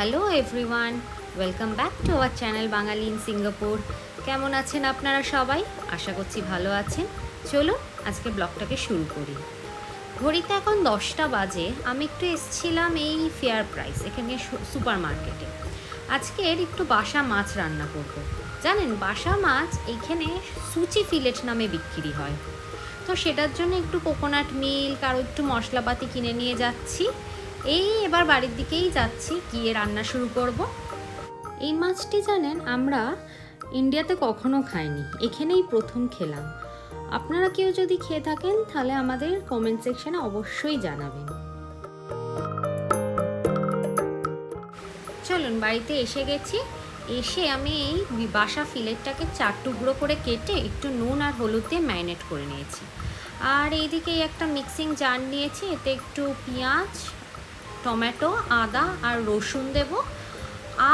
Hello everyone, welcome back to our channel Bangali in Singapore. কেমন আছেন আপনারা সবাই? আশা করছি ভালো আছেন। চলুন আজকে ব্লগটাকে শুরু করি। ঘড়িতে এখন 10টা বাজে। আমি একটু এসেছিলাম এই ফেয়ার প্রাইস এখানে সুপার মার্কেটে। আজকের একটু বাসা মাছ রান্না করব। জানেন, বাসা মাছ এইখানে সুচি ফিলেট নামে বিক্রি হয়। তো সেটার জন্য একটু কোকোনাট মিল্ক আর একটু মশলাপাতি কিনে নিয়ে যাচ্ছি। এবার বাড়ির দিকেই যাচ্ছি, গিয়ে রান্না শুরু করব। এই মাছটি জানেন আমরা ইন্ডিয়াতে কখনো খাইনি, এখানেই প্রথম খেলাম। আপনারা কেউ যদি খেয়ে থাকেন তাহলে আমাদের কমেন্ট সেকশনে অবশ্যই জানাবেন। চলুন, বাড়িতে এসে গেছি। এসে আমি এই বাসা ফিলেটটাকে 4 টুকরো করে কেটে একটু নুন আর হলুদ দিয়ে ম্যারিনেট করে নিয়েছি। আর এইদিকে একটা মিক্সিং জার নিয়েছি, এতে একটু পেঁয়াজ, টমেটো, আদা আর রসুন দেব,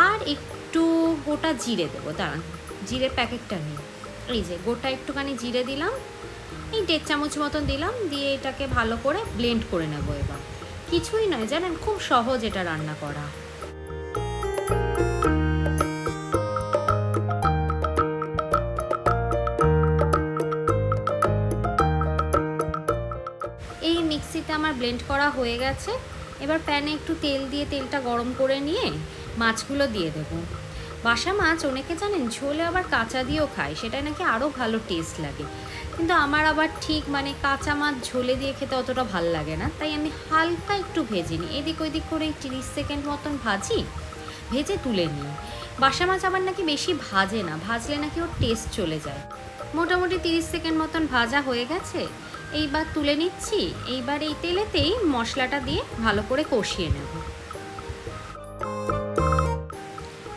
আর একটু গোটা জিরে দেবো। দাঁড়ান, জিরের প্যাকেটটা নিই। এই যে গোটা একটুখানি জিরে দিলাম, এই 1.5 চামচ মতন দিলাম, দিয়ে এটাকে ভালো করে ব্লেন্ড করে নেবো। এবার কিছুই নয় জানেন, খুব সহজ এটা রান্না করা। এই মিক্সিতে আমার ব্লেন্ড করা হয়ে গেছে। এবার প্যানে একটু তেল দিয়ে তেলটা গরম করে নিয়ে মাছগুলো দিয়ে দেবো। বাসা মাছ অনেকে জানেন ঝোলে আবার কাঁচা দিয়েও খায়, সেটাই নাকি আরও ভালো টেস্ট লাগে। কিন্তু আমার আবার ঠিক কাঁচা মাছ ঝোলে দিয়ে খেতে অতটা ভাল লাগে না, তাই আমি হালকা একটু ভেজে নিই। এদিক ওইদিক করে 30 সেকেন্ড মতন ভাজি, ভেজে তুলে নিই। বাসা মাছ আবার নাকি বেশি ভাজে না, ভাজলে নাকি ওর টেস্ট চলে যায়। মোটামুটি 30 সেকেন্ড মতন ভাজা হয়ে গেছে, এইবার তুলে নিচ্ছি। এইবার এই তেলেতেই মশলাটা দিয়ে ভালো করে কষিয়ে নেব।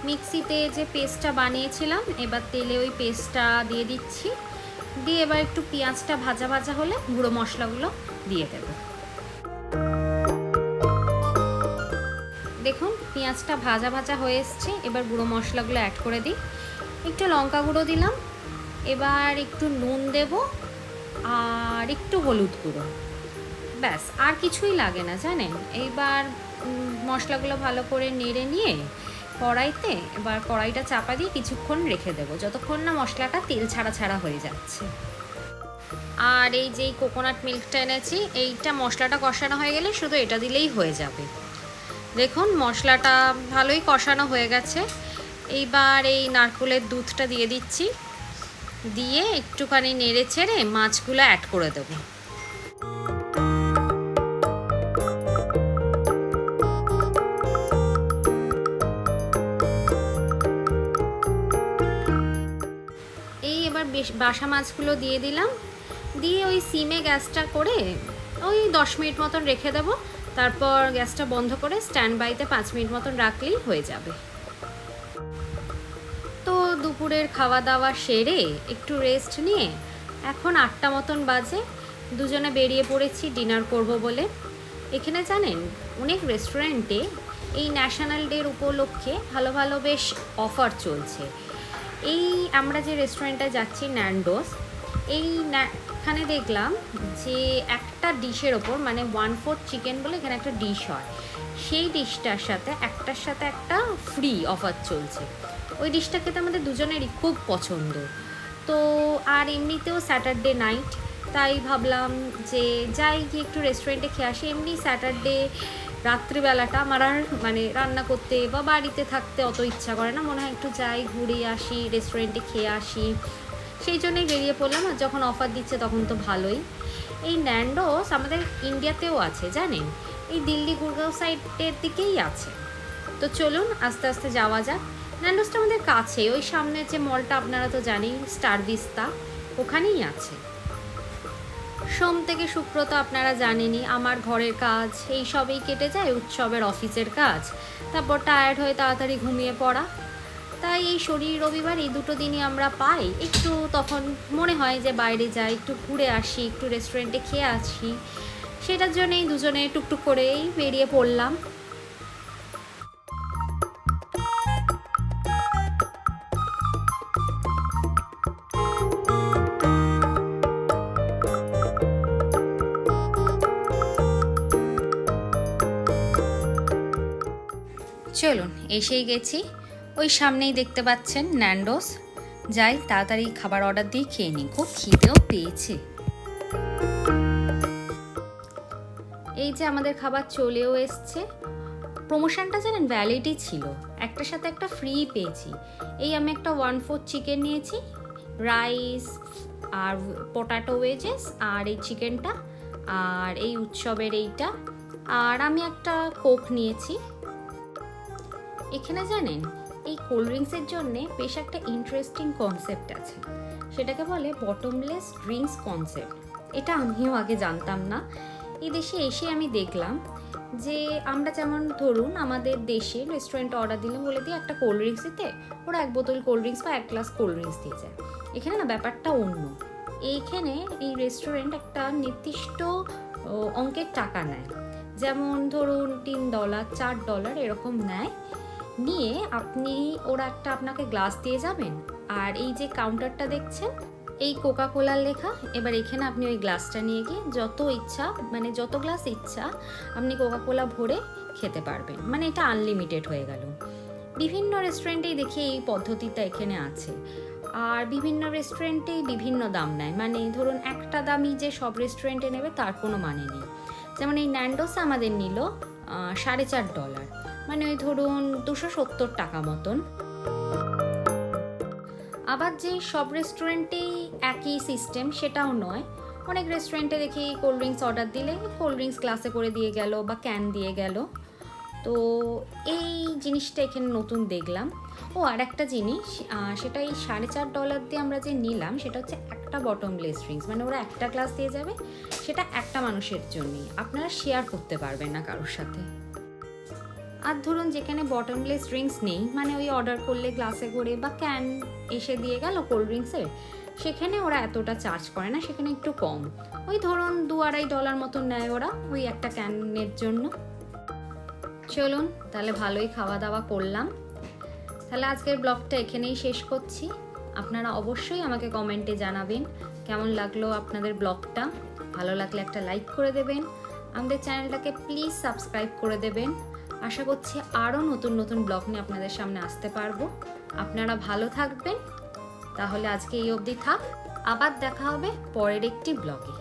মিক্সিতে যে পেস্টটা বানিয়েছিলাম, এবার তেলে ওই পেস্টটা দিয়ে দিচ্ছি। দিয়ে এবার একটু পেঁয়াজটা ভাজা ভাজা হলে গুঁড়ো মশলাগুলো দিয়ে দেব। দেখুন পেঁয়াজটা ভাজা ভাজা হয়ে এসছে, এবার গুঁড়ো মশলাগুলো অ্যাড করে দিই। একটু লঙ্কা গুঁড়ো দিলাম, এবার একটু নুন দেব আর একটু হলুদ গুঁড়ো, ব্যাস আর কিছুই লাগে না জানেন। এইবার মশলাগুলো ভালো করে নেড়ে নিয়ে কড়াইতে এবার কড়াইটা চাপা দিয়ে কিছুক্ষণ রেখে দেবো, যতক্ষণ না মশলাটা তেল ছাড়া ছাড়া হয়ে যাচ্ছে। আর এই যে কোকোনাট মিল্কটা এনেছি, এইটা মশলাটা কষানো হয়ে গেলে শুধু এটা দিলেই হয়ে যাবে। দেখুন মশলাটা ভালোই কষানো হয়ে গেছে। এইবার এই নারকেলের দুধটা দিয়ে দিচ্ছি, দিয়ে একটুখানি নেড়ে ছেড়ে মাছগুলো অ্যাড করে দেবো। এবার বাসা মাছগুলো দিয়ে দিলাম, দিয়ে ওই সিমে গ্যাসটা করে ওই 10 মিনিট মতন রেখে দেবো। তারপর গ্যাসটা বন্ধ করে স্ট্যান্ড বাইতে 5 মিনিট মতন রাখলেই হয়ে যাবে। তো দুপুরের খাওয়া দাওয়া সেরে একটু রেস্ট নিয়ে এখন 8টা মতন বাজে, দুজনে বেরিয়ে পড়েছি ডিনার করব বলে। এখানে জানেন অনেক রেস্টুরেন্টে এই ন্যাশনাল ডের উপলক্ষে ভালো ভালো বেশ অফার চলছে। এই আমরা যে রেস্টুরেন্টে যাচ্ছি ন্যান্ডোস, এখানে দেখলাম যে একটা ডিশের ওপর 1/4 চিকেন বলে এখানে একটা ডিশ হয়, সেই ডিশটার সাথে একটার সাথে একটা ফ্রি অফার চলছে। ওই ডিশটা খেতে আমাদের দুজনেরই খুব পছন্দ। তো আর এমনিতেও স্যাটারডে নাইট, তাই ভাবলাম যে যাই গিয়ে একটু রেস্টুরেন্টে খেয়ে আসি। এমনি স্যাটারডে রাত্রিবেলাটা আমার আর রান্না করতে বা বাড়িতে থাকতে অত ইচ্ছা করে না, মনে হয় একটু যাই ঘুরে আসি, রেস্টুরেন্টে খেয়ে আসি, সেই জন্যই বেরিয়ে পড়লাম। আর যখন অফার দিচ্ছে তখন তো ভালোই। এই ন্যান্ডোস আমাদের ইন্ডিয়াতেও আছে জানেন, এই দিল্লি গুরগাঁও সাইডের দিকেই আছে। তো চলুন আস্তে আস্তে যাওয়া যাক। ন্যান্ডোসটা আমাদের কাছে, ওই সামনের যে মলটা আপনারা তো জানেন স্টার ভিস্তা, ওখানেই আছে। সোম থেকে শুক্র তো আপনারা জানেনই আমার ঘরের কাজ এই সবেই কেটে যায়, উৎসবের অফিসের কাজ, তারপর টায়ার্ড হয়ে তাড়াতাড়ি ঘুমিয়ে পড়া। তাই এই শনি রবিবার এই দুটো দিনই আমরা পাই, একটু তখন মনে হয় যে বাইরে যাই, একটু ঘুরে আসি, একটু রেস্টুরেন্টে খেয়ে আসি। সেটার জন্যই দুজনে টুকটুক করেই বেরিয়ে পড়লাম। চলুন, এসেই গেছি। ওই সামনেই দেখতে পাচ্ছেন ন্যান্ডোস। যাই তাড়াতাড়ি খাবার অর্ডার দিয়ে খেয়ে নিই, খুব খিদেও পেয়েছে। এই যে আমাদের খাবার চলেও এসছে। প্রমোশনটা জানেন ভ্যালিডি ছিল, একটার সাথে একটা ফ্রি পেয়েছি। এই আমি একটা 1/4 চিকেন নিয়েছি, রাইস আর পটাটো ওয়েজেস আর এই চিকেনটা, আর এই উৎসবের এইটা, আর আমি একটা কোক নিয়েছি। এখানে জানেন এই কোল্ড ড্রিঙ্কসের জন্যে বেশ একটা ইন্টারেস্টিং কনসেপ্ট আছে, সেটাকে বলে বটমলেস ড্রিঙ্কস কনসেপ্ট। এটা আমিও আগে জানতাম না। এই দেশে এসে আমি দেখলাম যে আমরা যেমন ধরুন আমাদের দেশে রেস্টুরেন্টে অর্ডার দিলে বলে দিয়ে একটা কোল্ড ড্রিঙ্কস দিতে, ওরা 1 বোতল কোল্ড ড্রিঙ্কস বা 1 গ্লাস কোল্ড ড্রিঙ্কস দিয়ে যায়। এখানে না ব্যাপারটা অন্য। এইখানে এই রেস্টুরেন্ট একটা নির্দিষ্ট অঙ্কের টাকা নেয়, যেমন ধরুন $3, $4 এরকম নেয়। নিয়ে আপনি ওরা একটা আপনাকে গ্লাস দিয়ে যাবেন, আর এই যে কাউন্টারটা দেখছেন এই কোকা কোলার লেখা, এবার এখানে আপনি ওই গ্লাসটা নিয়ে গিয়ে যত ইচ্ছা মানে যত গ্লাস ইচ্ছা আপনি কোকা কোলা ভরে খেতে পারবেন, মানে এটা আনলিমিটেড হয়ে গেল। বিভিন্ন রেস্টুরেন্টেই দেখি এই পদ্ধতিটা এখানে আছে, আর বিভিন্ন রেস্টুরেন্টেই বিভিন্ন দাম নেয়, মানে ধরুন একটা দামই যে সব রেস্টুরেন্টে নেবে তার কোনো মানে নেই। যেমন এই ন্যান্ডোসে আমাদের নিল $4.5, মানে ওই ধরুন 270 টাকা মতন। আবার যে সব রেস্টুরেন্টেই একই সিস্টেম সেটাও নয়, অনেক রেস্টুরেন্টে দেখি কোল্ড ড্রিঙ্কস অর্ডার দিলে কোল্ড ড্রিঙ্কস গ্লাসে করে দিয়ে গেল বা ক্যান দিয়ে গেল। তো এই জিনিসটা এখানে নতুন দেখলাম। ও আর একটা জিনিস, সেটা এই $4.5 দিয়ে আমরা যে নিলাম সেটা হচ্ছে একটা বটমলেস ড্রিঙ্কস, মানে ওরা একটা গ্লাস দিয়ে যাবে, সেটা একটা মানুষের জন্যই, আপনারা শেয়ার করতে পারবেন না কারোর সাথে। আর ধরুন যেখানে বটমলেস ড্রিঙ্কস নেই, মানে ওই অর্ডার করলে গ্লাসে করে বা ক্যান এসে দিয়ে গেল কোল্ড ড্রিঙ্কসের, সেখানে ওরা এতটা চার্জ করে না, সেখানে একটু কম, ওই ধরুন $2-2.5 মতন নেয় ওরা ওই একটা ক্যানের জন্য। চলুন তাহলে ভালোই খাওয়া দাওয়া করলাম। তাহলে আজকের ব্লগটা এখানেই শেষ করছি। আপনারা অবশ্যই আমাকে কমেন্টে জানাবেন কেমন লাগলো আপনাদের ব্লগটা। ভালো লাগলে একটা লাইক করে দেবেন, আমাদের চ্যানেলটাকে প্লিজ সাবস্ক্রাইব করে দেবেন। আশা করছি আরও নতুন নতুন ব্লগ নিয়ে আপনাদের সামনে আসতে পারবো। আপনারা ভালো থাকবেন। তাহলে আজকে এই অবধি থাক, আবার দেখা হবে পরের একটি ব্লগে।